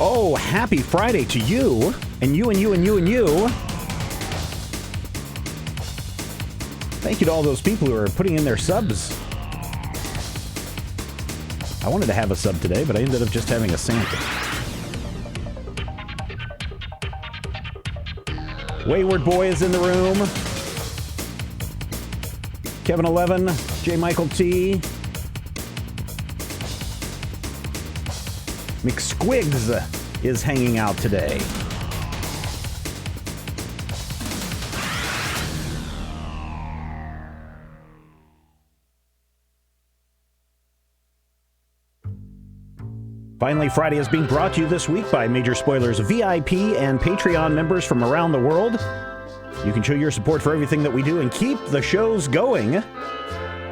Oh, happy Friday to you, and you, and you, and you, and you. Thank you to all those people who are putting in their subs. I wanted to have a sub today, but I ended up just having a sample. Wayward Boy is in the room. Kevin 11, J. Michael T. McSquigs is hanging out today. Finally, Friday is being brought to you this week by Major Spoilers VIP and Patreon members from around the world. You can show your support for everything that we do and keep the shows going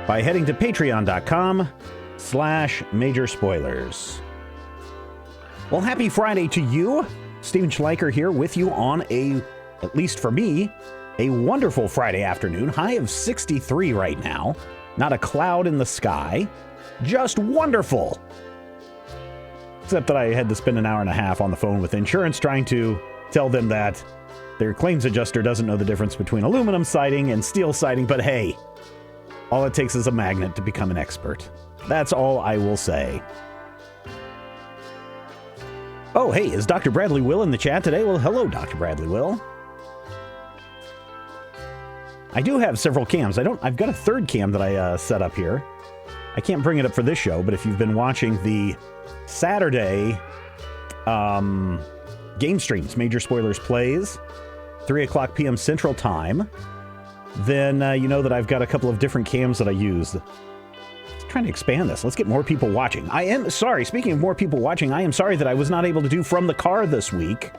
by heading to patreon.com/Major Spoilers. Well, happy Friday to you. Steven Schleicher here with you on at least for me, a wonderful Friday afternoon. High of 63 right now. Not a cloud in the sky. Just wonderful. Except that I had to spend an hour and a half on the phone with insurance trying to tell them that their claims adjuster doesn't know the difference between aluminum siding and steel siding, but hey, all it takes is a magnet to become an expert. That's all I will say. Oh, hey, is Dr. Bradley Will in the chat today? Well, hello, Dr. Bradley Will. I do have several cams. I've got a third cam that I set up here. I can't bring it up for this show, but if you've been watching the Saturday game streams, Major Spoilers Plays, 3 o'clock p.m. Central Time, then you know that I've got a couple of different cams that I use. Trying to expand this. Let's get more people watching. I am sorry, speaking of more people watching, I am sorry that I was not able to do From the Car this week.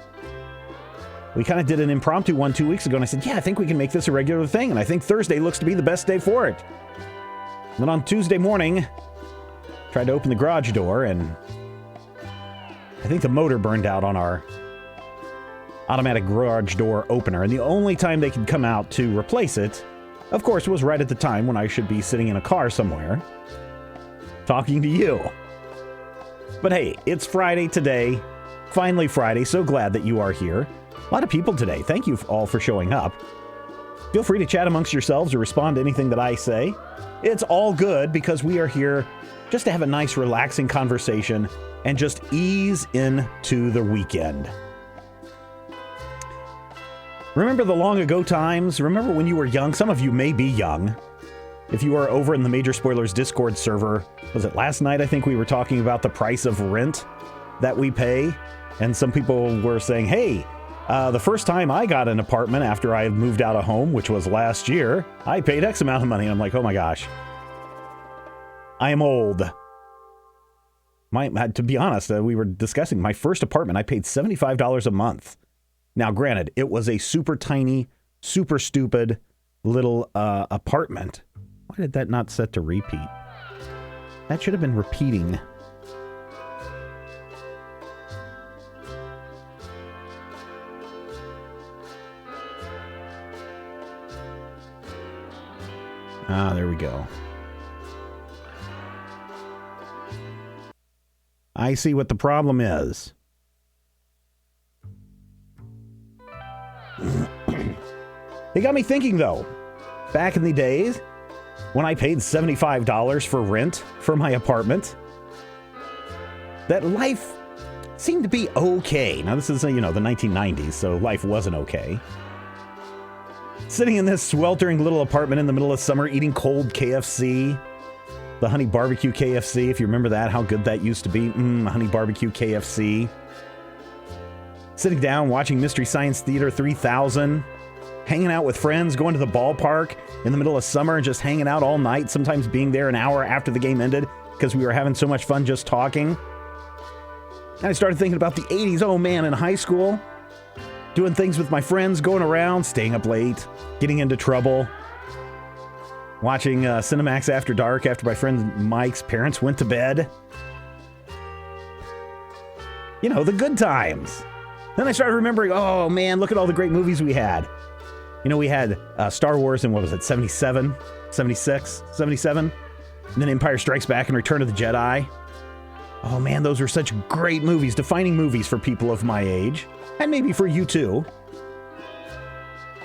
We kind of did an impromptu one 2 weeks ago, and I said, yeah, I think we can make this a regular thing, and I think Thursday looks to be the best day for it. And then on Tuesday morning, tried to open the garage door, and I think the motor burned out on our automatic garage door opener, and the only time they could come out to replace it, of course, was right at the time when I should be sitting in a car somewhere, talking to you. But hey, it's Friday today. Finally Friday. So glad that you are here. A lot of people today. Thank you all for showing up. Feel free to chat amongst yourselves or respond to anything that I say. It's all good because we are here just to have a nice, relaxing conversation and just ease into the weekend. Remember the long ago times? Remember when you were young? Some of you may be young. If you are over in the Major Spoilers Discord server, was it last night? I think we were talking about the price of rent that we pay. And some people were saying, hey, the first time I got an apartment after I moved out of home, which was last year, I paid X amount of money. And I'm like, oh my gosh, I am old. To be honest, we were discussing my first apartment. I paid $75 a month. Now, granted, it was a super tiny, super stupid little apartment. Why did that not set to repeat? That should have been repeating. Ah, there we go. I see what the problem is. It got me thinking, though. Back in the days, when I paid $75 for rent for my apartment, that life seemed to be okay. Now, this is, the 1990s, so life wasn't okay. Sitting in this sweltering little apartment in the middle of summer, eating cold KFC, the Honey Barbecue KFC, if you remember that, how good that used to be. Honey Barbecue KFC. Sitting down, watching Mystery Science Theater 3000, hanging out with friends, going to the ballpark in the middle of summer and just hanging out all night, sometimes being there an hour after the game ended because we were having so much fun just talking. And I started thinking about the 80s. Oh man, in high school, doing things with my friends, going around, staying up late, getting into trouble, watching Cinemax After Dark after my friend Mike's parents went to bed. The good times. Then I started remembering, oh man, look at all the great movies we had. We had Star Wars in, 77, 76, 77? And then Empire Strikes Back and Return of the Jedi. Oh man, those were such great movies, defining movies for people of my age, and maybe for you too.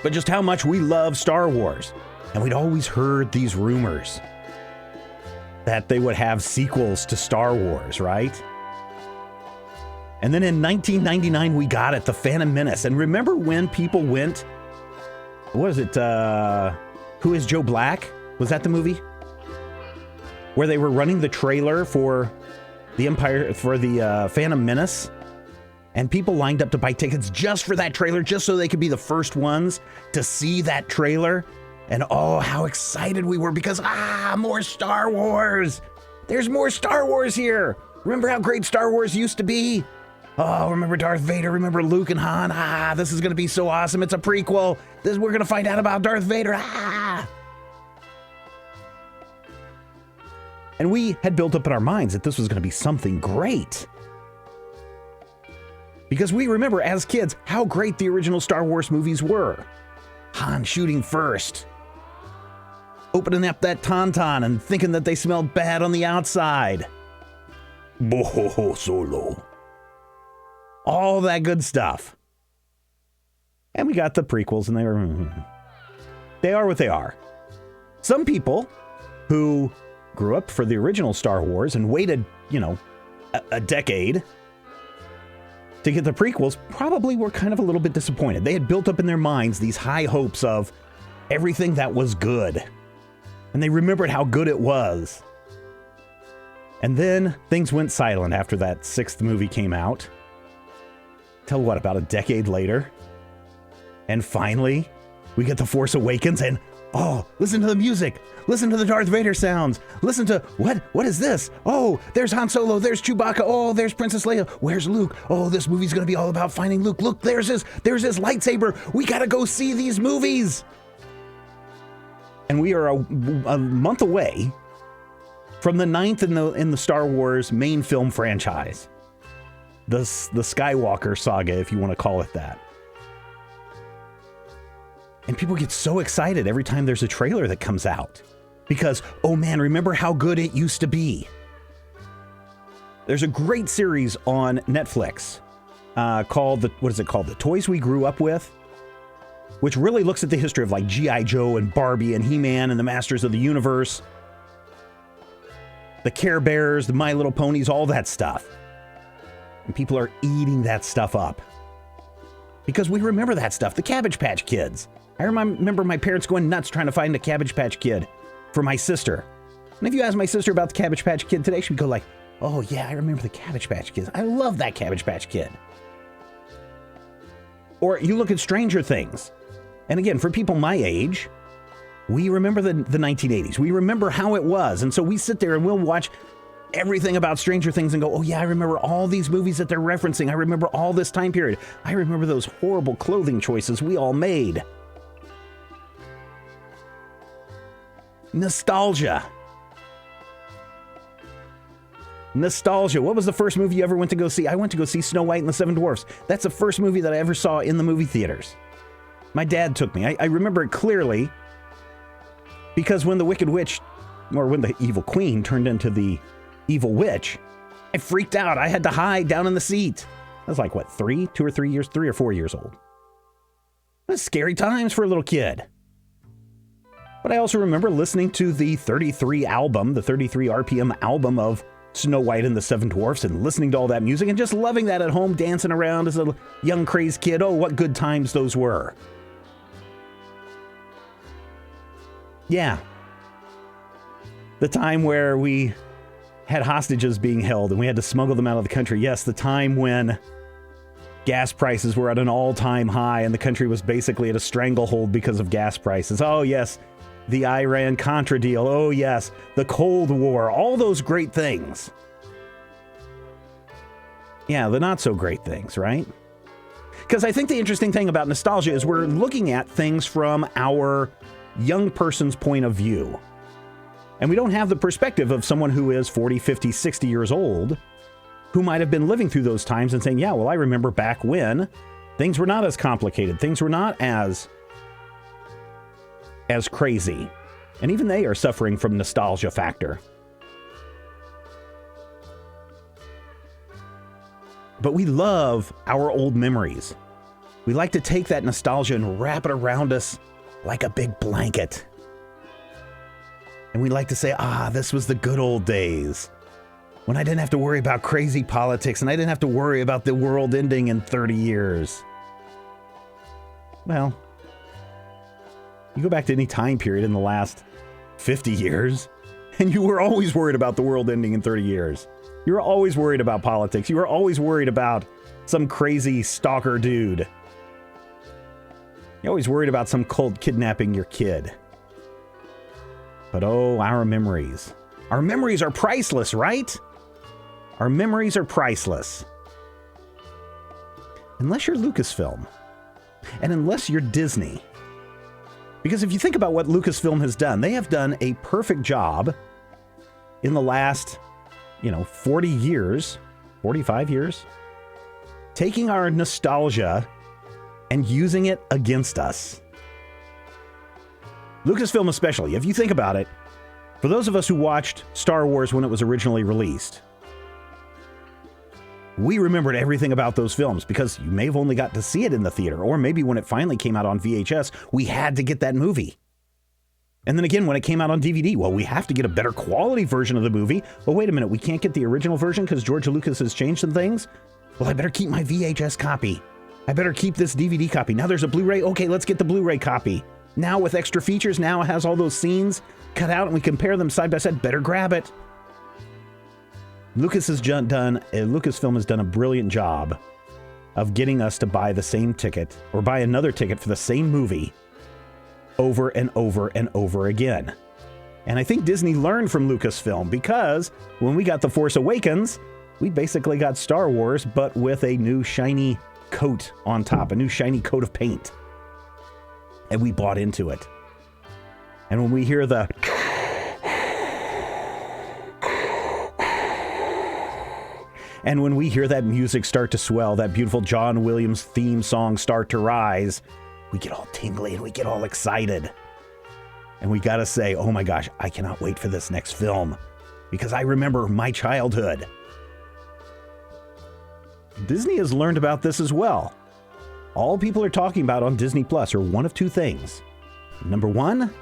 But just how much we love Star Wars. And we'd always heard these rumors that they would have sequels to Star Wars, right? And then in 1999, we got it, The Phantom Menace. And remember when people went, what is it, Who is Joe Black? Was that the movie? Where they were running the trailer for the Phantom Menace. And people lined up to buy tickets just for that trailer, just so they could be the first ones to see that trailer. And oh, how excited we were because, more Star Wars. There's more Star Wars here. Remember how great Star Wars used to be? Oh, remember Darth Vader? Remember Luke and Han? This is going to be so awesome. It's a prequel. We're going to find out about Darth Vader. And we had built up in our minds that this was going to be something great. Because we remember as kids how great the original Star Wars movies were. Han shooting first. Opening up that tauntaun and thinking that they smelled bad on the outside. Boho Solo. All that good stuff. And we got the prequels and they are what they are. Some people who grew up for the original Star Wars and waited, a decade to get the prequels probably were kind of a little bit disappointed. They had built up in their minds these high hopes of everything that was good. And they remembered how good it was. And then things went silent after that 6th movie came out. Till what, about a decade later? And finally, we get The Force Awakens and, listen to the music. Listen to the Darth Vader sounds. Listen to, what is this? Oh, there's Han Solo, there's Chewbacca, oh, there's Princess Leia. Where's Luke? Oh, this movie's gonna be all about finding Luke. Look, there's his lightsaber. We gotta go see these movies. And we are a month away from the 9th in the Star Wars main film franchise. The Skywalker saga, if you want to call it that. And people get so excited every time there's a trailer that comes out. Because, oh man, remember how good it used to be. There's a great series on Netflix called, The Toys We Grew Up With, which really looks at the history of like G.I. Joe and Barbie and He-Man and the Masters of the Universe, the Care Bears, the My Little Ponies, all that stuff. And people are eating that stuff up. Because we remember that stuff, the Cabbage Patch Kids. I remember my parents going nuts trying to find a Cabbage Patch Kid for my sister. And if you ask my sister about the Cabbage Patch Kid today, she'd go like, oh yeah, I remember the Cabbage Patch Kids. I love that Cabbage Patch Kid. Or you look at Stranger Things. And again, for people my age, we remember the 1980s. We remember how it was. And so we sit there and we'll watch everything about Stranger Things and go, oh yeah, I remember all these movies that they're referencing. I remember all this time period. I remember those horrible clothing choices we all made. Nostalgia. What was the first movie you ever went to go see? I went to go see Snow White and the Seven Dwarfs. That's the first movie that I ever saw in the movie theaters. My dad took me. I remember it clearly because when the Wicked Witch, or when the evil queen turned into the evil witch, I freaked out. I had to hide down in the seat. I was like, what, 3 or 4 years old. It was scary times for a little kid. But I also remember listening to the 33 RPM album of Snow White and the Seven Dwarfs and listening to all that music and just loving that at home, dancing around as a young crazed kid. Oh, what good times those were. Yeah. The time where we had hostages being held and we had to smuggle them out of the country. Yes, the time when gas prices were at an all-time high and the country was basically at a stranglehold because of gas prices. Oh, yes. The Iran-Contra deal. Oh, yes. The Cold War. All those great things. Yeah, the not-so-great things, right? Because I think the interesting thing about nostalgia is we're looking at things from our young person's point of view. And we don't have the perspective of someone who is 40, 50, 60 years old who might have been living through those times and saying, yeah, well, I remember back when things were not as complicated. Things were not as crazy. And even they are suffering from nostalgia factor. But we love our old memories. We like to take that nostalgia and wrap it around us like a big blanket. And we like to say, this was the good old days when I didn't have to worry about crazy politics and I didn't have to worry about the world ending in 30 years. Well, you go back to any time period in the last 50 years, and you were always worried about the world ending in 30 years. You were always worried about politics. You were always worried about some crazy stalker dude. You're always worried about some cult kidnapping your kid. But oh, our memories. Our memories are priceless, right? Our memories are priceless. Unless you're Lucasfilm. And unless you're Disney. Because if you think about what Lucasfilm has done, they have done a perfect job in the last, 40 years, 45 years, taking our nostalgia and using it against us. Lucasfilm especially, if you think about it, for those of us who watched Star Wars when it was originally released, we remembered everything about those films because you may have only got to see it in the theater, or maybe when it finally came out on VHS, we had to get that movie. And then again, when it came out on DVD, well, we have to get a better quality version of the movie. Well, wait a minute, we can't get the original version because George Lucas has changed some things? Well, I better keep my VHS copy. I better keep this DVD copy. Now there's a Blu-ray. Okay, let's get the Blu-ray copy. Now with extra features, now it has all those scenes cut out and we compare them side by side. Better grab it. Lucasfilm has done a brilliant job of getting us to buy the same ticket or buy another ticket for the same movie over and over and over again. And I think Disney learned from Lucasfilm because when we got The Force Awakens, we basically got Star Wars, but with a new shiny coat on top, a new shiny coat of paint. And we bought into it. And when we hear the and when we hear that music start to swell, that beautiful John Williams theme song start to rise, we get all tingly and we get all excited. And we gotta say, oh my gosh, I cannot wait for this next film because I remember my childhood. Disney has learned about this as well. All people are talking about on Disney Plus are one of two things. Number one,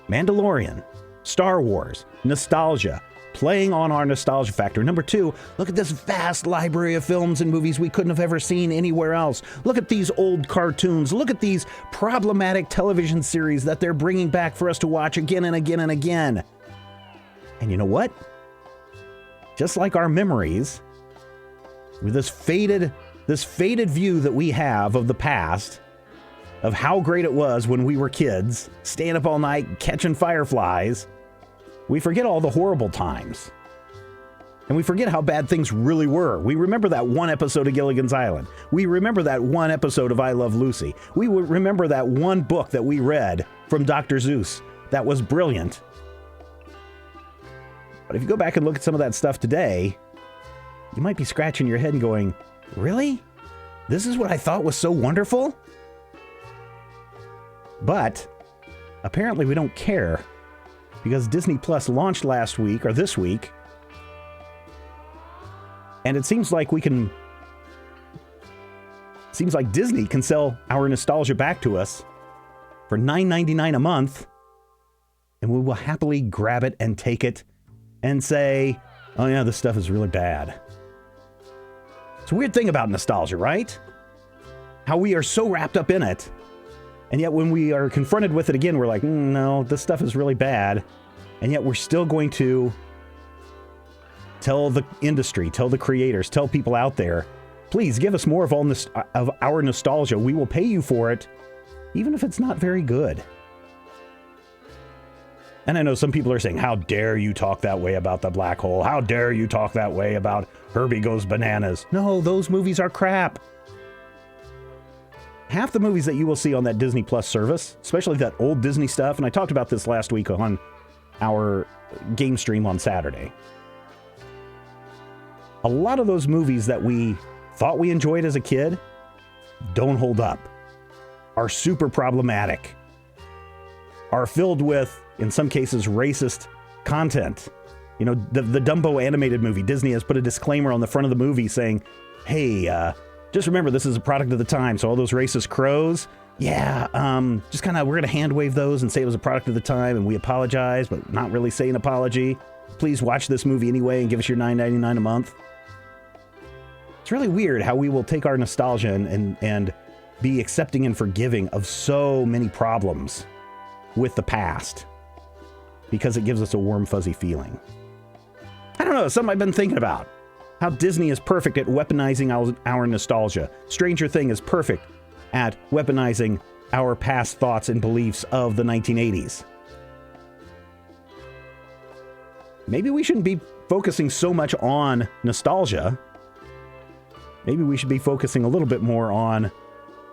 Mandalorian, Star Wars, nostalgia, playing on our nostalgia factor. Number two, look at this vast library of films and movies we couldn't have ever seen anywhere else. Look at these old cartoons. Look at these problematic television series that they're bringing back for us to watch again and again and again. And you know what? Just like our memories, with this faded view that we have of the past, of how great it was when we were kids, staying up all night, catching fireflies, we forget all the horrible times. And we forget how bad things really were. We remember that one episode of Gilligan's Island. We remember that one episode of I Love Lucy. We remember that one book that we read from Dr. Seuss that was brilliant. But if you go back and look at some of that stuff today, you might be scratching your head and going, really? This is what I thought was so wonderful? But apparently we don't care because Disney Plus launched last week or this week. And it seems like Disney can sell our nostalgia back to us for $9.99 a month. And we will happily grab it and take it and say, oh yeah, this stuff is really bad. It's a weird thing about nostalgia, right? How we are so wrapped up in it. And yet when we are confronted with it again, we're like, no, this stuff is really bad. And yet we're still going to tell the industry, tell the creators, tell people out there, please give us more of our nostalgia. We will pay you for it, even if it's not very good. And I know some people are saying, how dare you talk that way about the black hole? How dare you talk that way about Herbie Goes Bananas? No, those movies are crap. Half the movies that you will see on that Disney Plus service, especially that old Disney stuff, and I talked about this last week on our game stream on Saturday. A lot of those movies that we thought we enjoyed as a kid don't hold up, are super problematic, are filled with, in some cases, racist content. You know, the Dumbo animated movie, Disney has put a disclaimer on the front of the movie saying, hey, just remember this is a product of the time. So all those racist crows, yeah, just kind of, we're going to hand wave those and say it was a product of the time and we apologize, but not really say an apology. Please watch this movie anyway and give us your $9.99 a month. It's really weird how we will take our nostalgia and be accepting and forgiving of so many problems with the past because it gives us a warm, fuzzy feeling. I don't know, something I've been thinking about. How Disney is perfect at weaponizing our nostalgia. Stranger Things is perfect at weaponizing our past thoughts and beliefs of the 1980s. Maybe we shouldn't be focusing so much on nostalgia. Maybe we should be focusing a little bit more on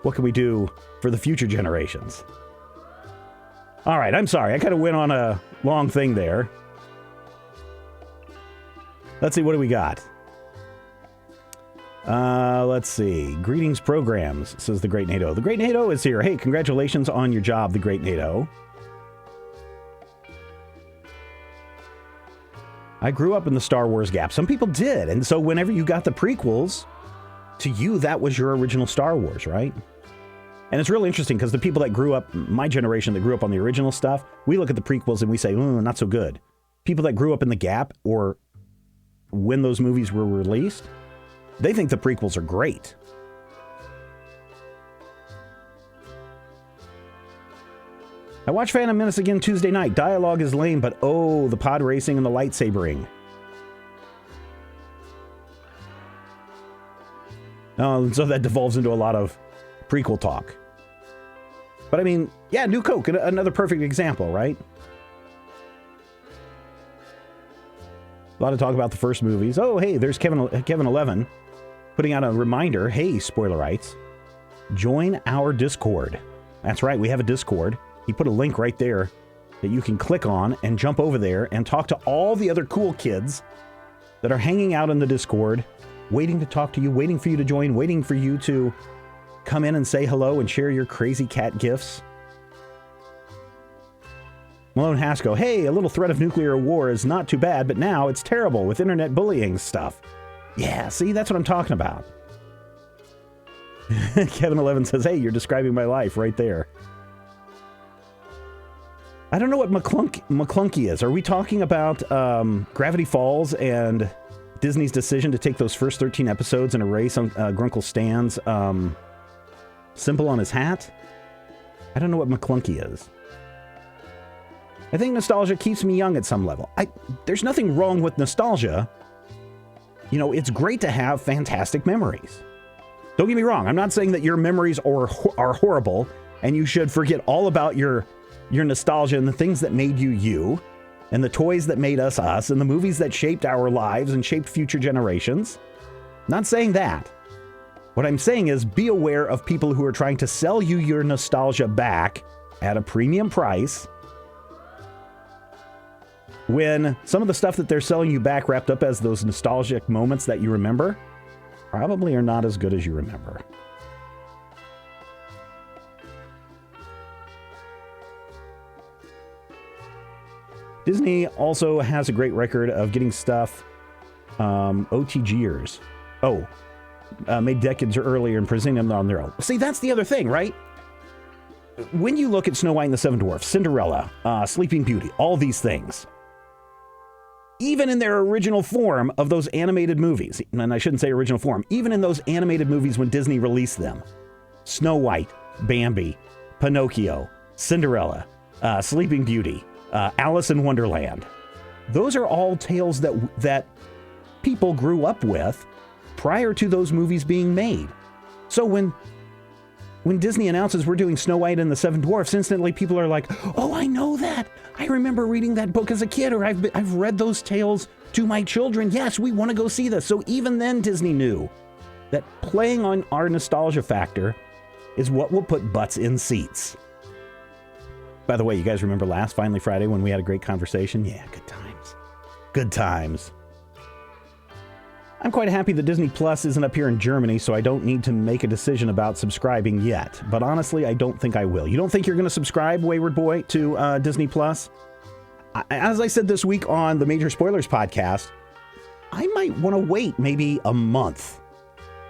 what can we do for the future generations. All right, I'm sorry. I kind of went on a long thing there. Let's see, what do we got? Let's see. Greetings programs, says the Great NATO. The Great NATO is here. Hey, congratulations on your job, the Great NATO. I grew up in the Star Wars gap. Some people did. And so whenever you got the prequels, to you, that was your original Star Wars, right? And it's really interesting because the people that grew up, my generation that grew up on the original stuff, we look at the prequels and we say, not so good. People that grew up in the gap or when those movies were released, they think the prequels are great. I watched Phantom Menace again Tuesday night. Dialogue is lame, but the pod racing and the lightsabering. So that devolves into a lot of prequel talk. But I mean, yeah, New Coke, another perfect example, right? A lot of talk about the first movies. Oh, hey, there's Kevin 11 putting out a reminder. Hey, Spoilerites, join our Discord. That's right, we have a Discord. He put a link right there that you can click on and jump over there and talk to all the other cool kids that are hanging out in the Discord, waiting to talk to you, waiting for you to join, waiting for you to come in and say hello and share your crazy cat gifs. Malone Haskell, hey, a little threat of nuclear war is not too bad, but now it's terrible with internet bullying stuff. Yeah, see, that's what I'm talking about. Kevin 11 says, hey, you're describing my life right there. I don't know what McClunky is. Are we talking about Gravity Falls and Disney's decision to take those first 13 episodes and erase Grunkle Stan's symbol on his hat? I don't know what McClunky is. I think nostalgia keeps me young at some level. There's nothing wrong with nostalgia. You know, it's great to have fantastic memories. Don't get me wrong. I'm not saying that your memories are horrible and you should forget all about your nostalgia and the things that made you you, and the toys that made us us, and the movies that shaped our lives and shaped future generations. Not saying that. What I'm saying is be aware of people who are trying to sell you your nostalgia back at a premium price, when some of the stuff that they're selling you back wrapped up as those nostalgic moments that you remember probably are not as good as you remember. Disney also has a great record of getting stuff OTGers. Made decades earlier and presenting them on their own. See, that's the other thing, right? When you look at Snow White and the Seven Dwarfs, Cinderella, Sleeping Beauty, all these things, even in their original form of those animated movies, and I shouldn't say original form, even in those animated movies when Disney released them, Snow White, Bambi, Pinocchio, Cinderella, Sleeping Beauty, Alice in Wonderland, those are all tales that people grew up with prior to those movies being made. So when Disney announces we're doing Snow White and the Seven Dwarfs, instantly people are like, oh, I know that. I remember reading that book as a kid, or I've read those tales to my children. Yes, we want to go see this. So even then, Disney knew that playing on our nostalgia factor is what will put butts in seats. By the way, you guys remember last Finally Friday when we had a great conversation? Yeah, good times. Good times. I'm quite happy that Disney Plus isn't up here in Germany, so I don't need to make a decision about subscribing yet. But honestly, I don't think I will. You don't think you're going to subscribe, Wayward Boy, to Disney Plus? As I said this week on the Major Spoilers podcast, I might want to wait maybe a month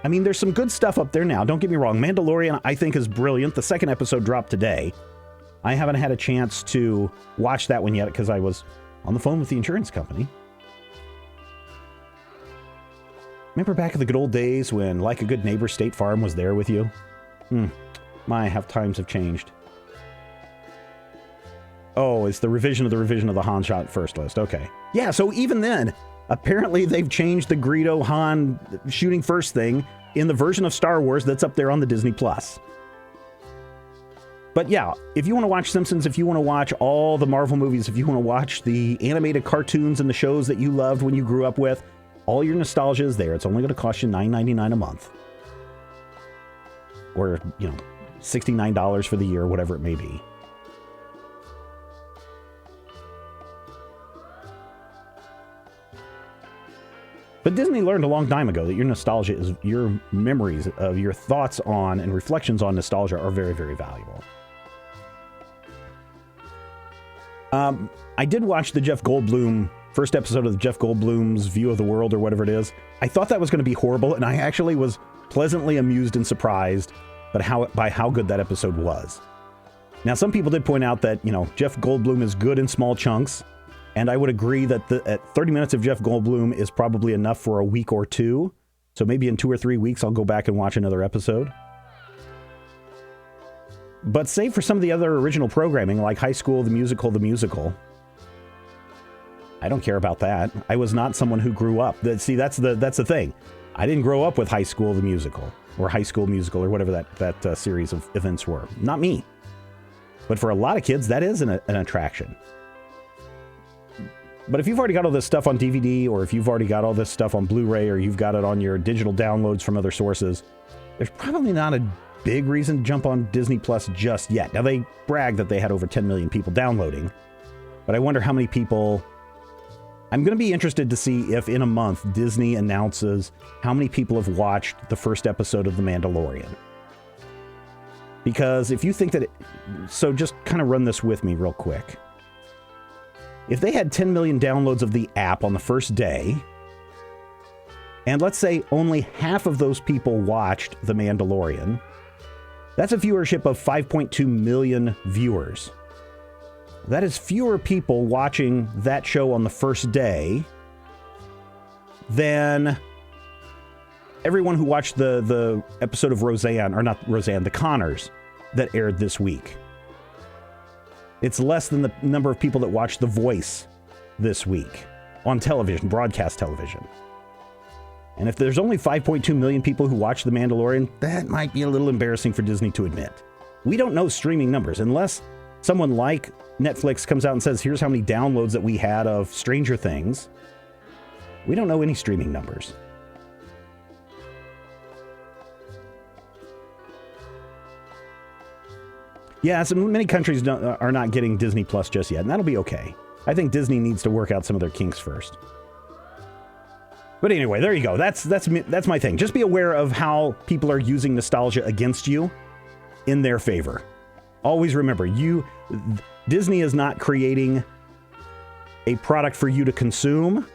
I mean, there's some good stuff up there now. Don't get me wrong. Mandalorian, I think, is brilliant. The second episode dropped today. I haven't had a chance to watch that one yet because I was on the phone with the insurance company. Remember back in the good old days when, like a good neighbor, State Farm was there with you? My, how times have changed. Oh, it's the revision of the Han shot first list. Okay. Yeah, so even then, apparently they've changed the Greedo Han shooting first thing in the version of Star Wars that's up there on the Disney Plus. But yeah, if you want to watch Simpsons, if you want to watch all the Marvel movies, if you want to watch the animated cartoons and the shows that you loved when you grew up with, all your nostalgia is there. It's only going to cost you $9.99 a month. Or, $69 for the year, whatever it may be. But Disney learned a long time ago that your nostalgia is, your memories of your thoughts on and reflections on nostalgia are very, very valuable. I did watch the Jeff Goldblum, first episode of Jeff Goldblum's View of the World or whatever it is. I thought that was going to be horrible, and I actually was pleasantly amused and surprised by how good that episode was. Now, some people did point out that, Jeff Goldblum is good in small chunks, and I would agree that at 30 minutes of Jeff Goldblum is probably enough for a week or two. So maybe in 2 or 3 weeks, I'll go back and watch another episode. But save for some of the other original programming, like High School, the musical, I don't care about that. I was not someone who grew up. See, that's the thing. I didn't grow up with High School, the musical, or High School Musical, or whatever that series of events were. Not me. But for a lot of kids, that is an attraction. But if you've already got all this stuff on DVD, or if you've already got all this stuff on Blu-ray, or you've got it on your digital downloads from other sources, there's probably not a big reason to jump on Disney Plus just yet. Now, they brag that they had over 10 million people downloading, but I wonder how many people... I'm going to be interested to see if in a month Disney announces how many people have watched the first episode of The Mandalorian. Because if you think that... So just kind of run this with me real quick. If they had 10 million downloads of the app on the first day, and let's say only half of those people watched The Mandalorian, that's a viewership of 5.2 million viewers. That is fewer people watching that show on the first day than everyone who watched the episode of Roseanne, or not Roseanne, The Conners, that aired this week. It's less than the number of people that watched The Voice this week on television, broadcast television. And if there's only 5.2 million people who watch The Mandalorian, that might be a little embarrassing for Disney to admit. We don't know streaming numbers unless someone like Netflix comes out and says, here's how many downloads that we had of Stranger Things. We don't know any streaming numbers. Yeah, so many countries are not getting Disney Plus just yet, and that'll be okay. I think Disney needs to work out some of their kinks first. But anyway, there you go. That's my thing. Just be aware of how people are using nostalgia against you in their favor. Always remember, Disney is not creating a product for you to consume.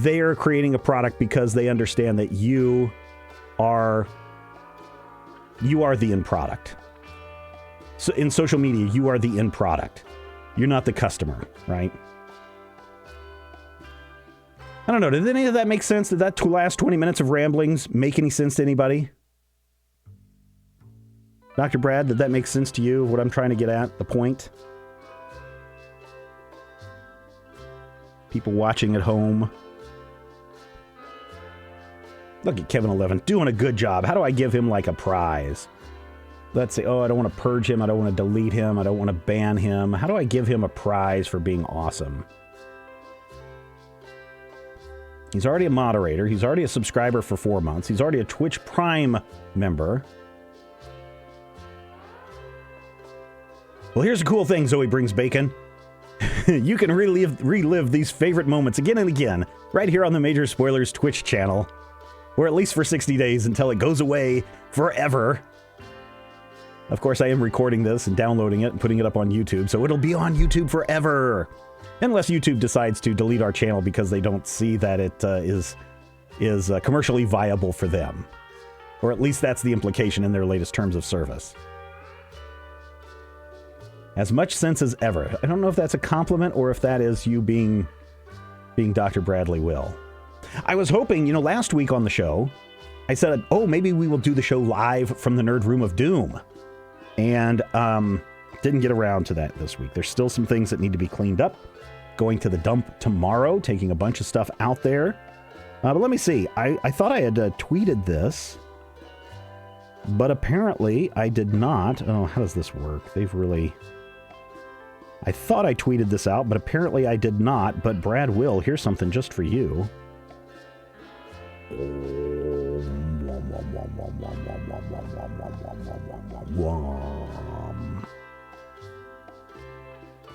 They are creating a product because they understand that you are the end product. So in social media, you are the end product. You're not the customer, right? I don't know. Did any of that make sense? Did that last 20 minutes of ramblings make any sense to anybody? Dr. Brad, did that make sense to you? What I'm trying to get at, the point? People watching at home. Look at Kevin 11 doing a good job. How do I give him like a prize? Let's say, I don't want to purge him. I don't want to delete him. I don't want to ban him. How do I give him a prize for being awesome? He's already a moderator. He's already a subscriber for 4 months. He's already a Twitch Prime member. Well, here's a cool thing, Zoe Brings Bacon. You can relive these favorite moments again and again right here on the Major Spoilers Twitch channel, or at least for 60 days until it goes away forever. Of course, I am recording this and downloading it and putting it up on YouTube, so it'll be on YouTube forever. Unless YouTube decides to delete our channel because they don't see that it is is commercially viable for them. Or at least that's the implication in their latest terms of service. As much sense as ever. I don't know if that's a compliment or if that is you being Dr. Bradley Will. I was hoping, last week on the show, I said, maybe we will do the show live from the Nerd Room of Doom. And didn't get around to that this week. There's still some things that need to be cleaned up. Going to the dump tomorrow, taking a bunch of stuff out there. But let me see. I thought I had tweeted this. But apparently I did not. Oh, how does this work? I thought I tweeted this out, but apparently I did not. But Brad Will, here's something just for you.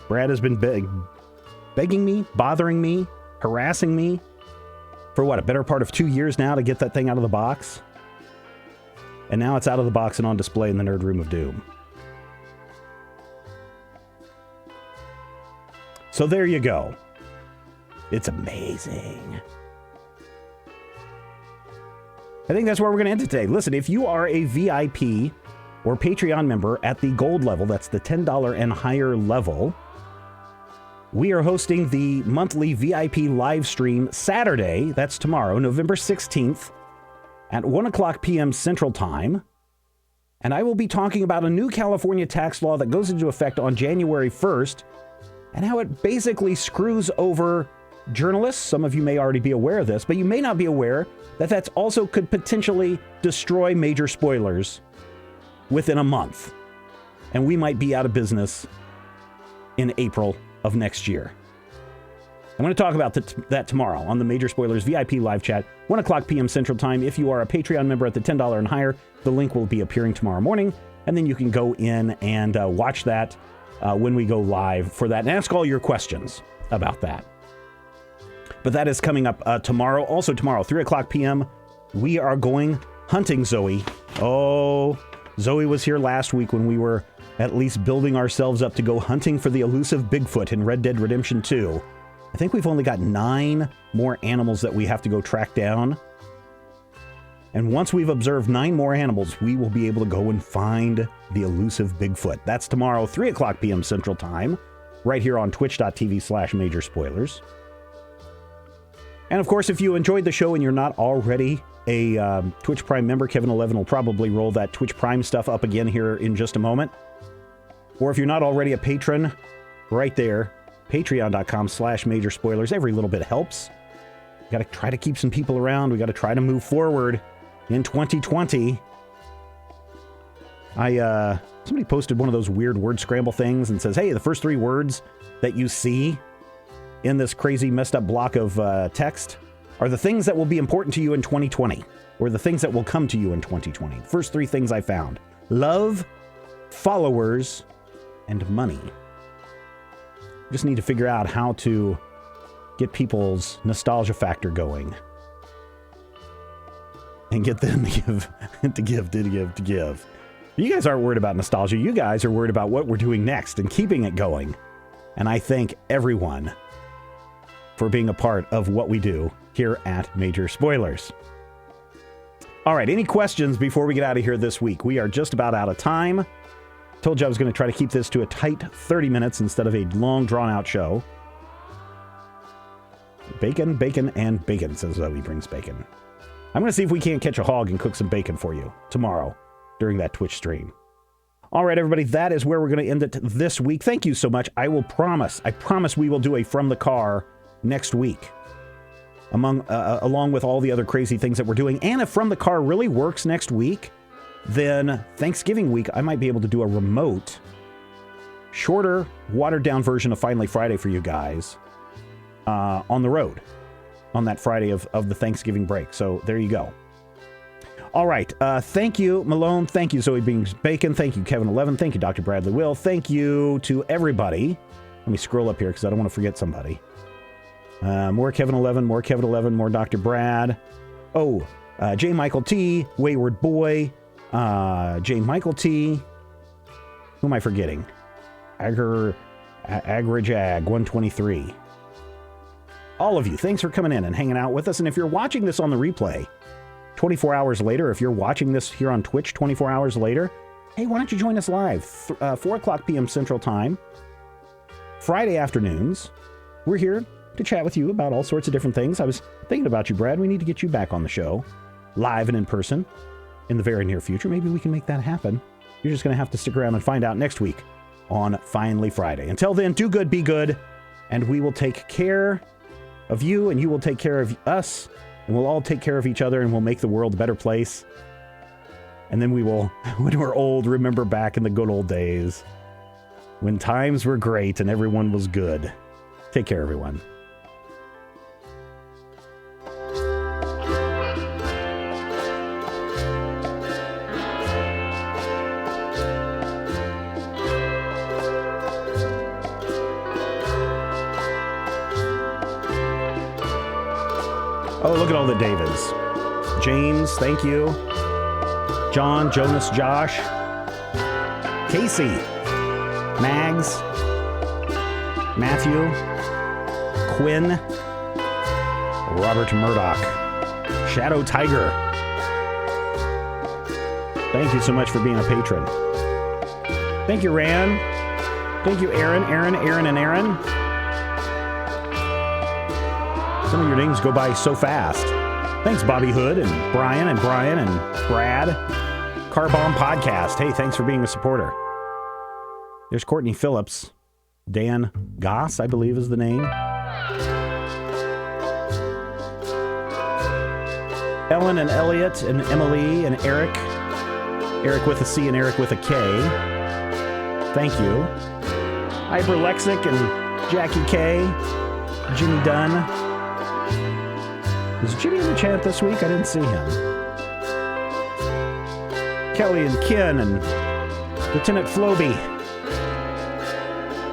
Brad has been begging me, bothering me, harassing me for a better part of 2 years now to get that thing out of the box. And now it's out of the box and on display in the Nerd Room of Doom. So there you go. It's amazing. I think that's where we're going to end it today. Listen, if you are a VIP or Patreon member at the gold level, that's the $10 and higher level, we are hosting the monthly VIP live stream Saturday, that's tomorrow, November 16th, at 1 o'clock p.m. Central Time. And I will be talking about a new California tax law that goes into effect on January 1st, and how it basically screws over journalists. Some of you may already be aware of this, but you may not be aware that that's also could potentially destroy Major Spoilers within a month. And we might be out of business in April of next year. I'm going to talk about that tomorrow on the Major Spoilers VIP live chat, 1 o'clock p.m. Central Time. If you are a Patreon member at the $10 and higher, the link will be appearing tomorrow morning, and then you can go in and watch that when we go live for that and ask all your questions about that. But that is coming up tomorrow. Also tomorrow, 3 o'clock p.m., we are going hunting, Zoe. Oh, Zoe was here last week when we were at least building ourselves up to go hunting for the elusive Bigfoot in Red Dead Redemption 2. I think we've only got 9 more animals that we have to go track down. And once we've observed 9 more animals, we will be able to go and find the elusive Bigfoot. That's tomorrow, 3 o'clock p.m. Central Time, right here on twitch.tv/Major Spoilers. And of course, if you enjoyed the show and you're not already a Twitch Prime member, Kevin11 will probably roll that Twitch Prime stuff up again here in just a moment. Or if you're not already a patron, right there, patreon.com/Major Spoilers. Every little bit helps. We got to try to keep some people around. We got to try to move forward in 2020. Somebody posted one of those weird word scramble things and says, hey, the first 3 words that you see in this crazy messed up block of text are the things that will be important to you in 2020, or the things that will come to you in 2020. First 3 things I found: love, followers, and money. Just need to figure out how to get people's nostalgia factor going and get them to give. You guys aren't worried about nostalgia. You guys are worried about what we're doing next and keeping it going. And I thank everyone for being a part of what we do here at Major Spoilers. All right, any questions before we get out of here this week? We are just about out of time. Told you I was going to try to keep this to a tight 30 minutes instead of a long, drawn-out show. Bacon, bacon, and bacon, says Zoe brings bacon. I'm going to see if we can't catch a hog and cook some bacon for you tomorrow during that Twitch stream. All right, everybody, that is where we're going to end it this week. Thank you so much. I promise we will do a From the Car next week, along with all the other crazy things that we're doing. And if From the Car really works next week, then Thanksgiving week, I might be able to do a remote, shorter, watered-down version of Finally Friday for you guys on the road on that Friday of the Thanksgiving break. So there you go. All right. Thank you, Malone. Thank you, Zoe Beans Bacon. Thank you, Kevin11. Thank you, Dr. Bradley Will. Thank you to everybody. Let me scroll up here because I don't want to forget somebody. More Kevin11, more Kevin11, more Dr. Brad. Oh, J. Michael T, Wayward Boy, J. Michael T. Who am I forgetting? Agrajag 123. All of you, thanks for coming in and hanging out with us. And if you're watching this on the replay 24 hours later, if you're watching this here on Twitch 24 hours later, hey, why don't you join us live? 4 o'clock p.m. Central Time, Friday afternoons. We're here to chat with you about all sorts of different things. I was thinking about you, Brad. We need to get you back on the show, live and in person, in the very near future. Maybe we can make that happen. You're just going to have to stick around and find out next week on Finally Friday. Until then, do good, be good, and we will take care of you, and you will take care of us, and we'll all take care of each other, and we'll make the world a better place. And then we will, when we're old, remember back in the good old days when times were great and everyone was good. Take care, everyone. Oh, look at all the Davids. James, thank you. John, Jonas, Josh, Casey, Mags, Matthew, Quinn, Robert Murdoch, Shadow Tiger. Thank you so much for being a patron. Thank you, Ran. Thank you, Aaron, and Aaron. Some of your names go by so fast. Thanks, Bobby Hood and Brian and Brad. Carbomb Podcast. Hey, thanks for being a supporter. There's Courtney Phillips. Dan Goss, I believe is the name. Ellen and Elliot and Emily and Eric. Eric with a C and Eric with a K. Thank you. Hyperlexic and Jackie K. Jimmy Dunn. Was Jimmy in the chat this week? I didn't see him. Kelly and Ken and Lieutenant Floby.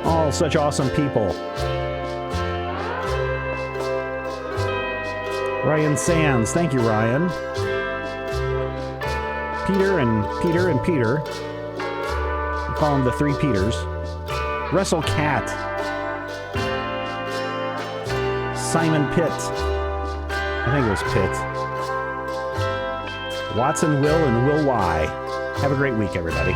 All such awesome people. Ryan Sands. Thank you, Ryan. Peter and Peter and Peter. We call them the three Peters. Russell Cat. Simon Pitt. I think it was Pitt. Watson Will and Will Y. Have a great week, everybody.